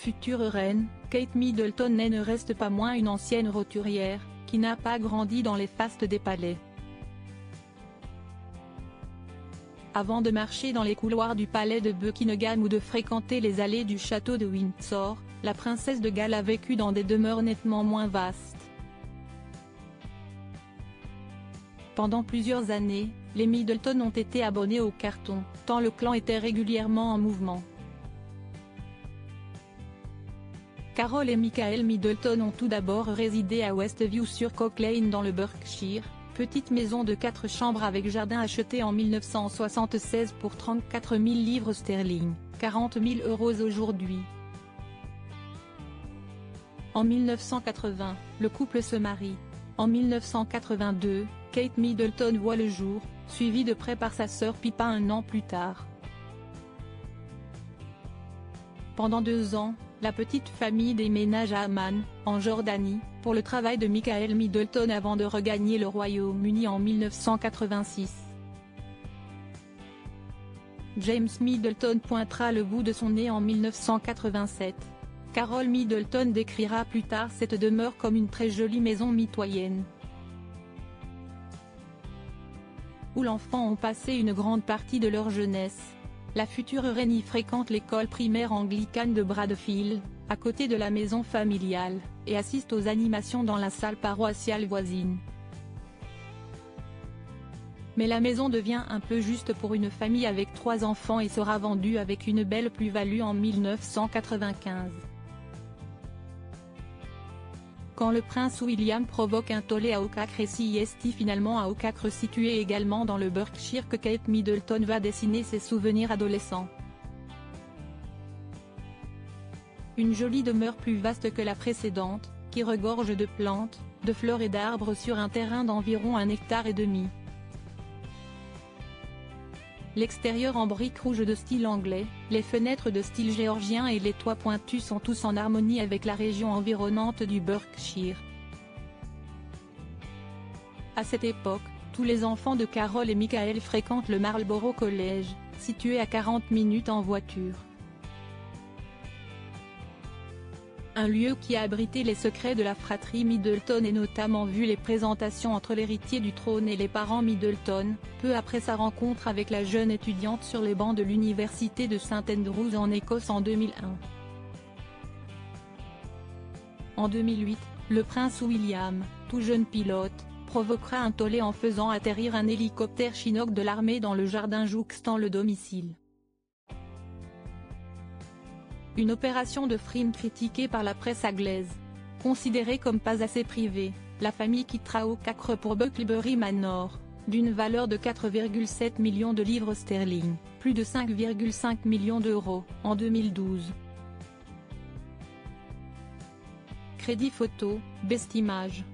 Future reine, Kate Middleton ne reste pas moins une ancienne roturière, qui n'a pas grandi dans les fastes des palais. Avant de marcher dans les couloirs du palais de Buckingham ou de fréquenter les allées du château de Windsor, la princesse de Galles a vécu dans des demeures nettement moins vastes. Pendant plusieurs années, les Middleton ont été abonnés au carton, tant le clan était régulièrement en mouvement. Carol et Michael Middleton ont tout d'abord résidé à Westview sur Cock Lane dans le Berkshire, petite maison de 4 chambres avec jardin achetée en 1976 pour 34 000 livres sterling, 40 000 € aujourd'hui. En 1980, le couple se marie. En 1982, Kate Middleton voit le jour, suivie de près par sa sœur Pippa un an plus tard. Pendant 2 ans, la petite famille déménage à Amman, en Jordanie, pour le travail de Michael Middleton avant de regagner le Royaume-Uni en 1986. James Middleton pointera le bout de son nez en 1987. Carol Middleton décrira plus tard cette demeure comme une très jolie maison mitoyenne, où l'enfant ont passé une grande partie de leur jeunesse. La future reine y fréquente l'école primaire anglicane de Bradfield, à côté de la maison familiale, et assiste aux animations dans la salle paroissiale voisine. Mais la maison devient un peu juste pour une famille avec 3 enfants et sera vendue avec une belle plus-value en 1995. Quand le prince William provoque un tollé à Oakacre et c'est finalement à Oakacre situé également dans le Berkshire que Kate Middleton va dessiner ses souvenirs adolescents. Une jolie demeure plus vaste que la précédente, qui regorge de plantes, de fleurs et d'arbres sur un terrain d'environ 1,5 hectare. L'extérieur en briques rouges de style anglais, les fenêtres de style géorgien et les toits pointus sont tous en harmonie avec la région environnante du Berkshire. À cette époque, tous les enfants de Carol et Michael fréquentent le Marlborough College, situé à 40 minutes en voiture. Un lieu qui a abrité les secrets de la fratrie Middleton et notamment vu les présentations entre l'héritier du trône et les parents Middleton, peu après sa rencontre avec la jeune étudiante sur les bancs de l'université de St Andrews en Écosse en 2001. En 2008, le prince William, tout jeune pilote, provoquera un tollé en faisant atterrir un hélicoptère Chinook de l'armée dans le jardin jouxtant le domicile. Une opération de frime critiquée par la presse anglaise. Considérée comme pas assez privée, la famille quittera Oakacre pour Bucklebury Manor, d'une valeur de 4,7 millions de livres sterling, plus de 5,5 millions d'euros, en 2012. Crédit photo, Best Images.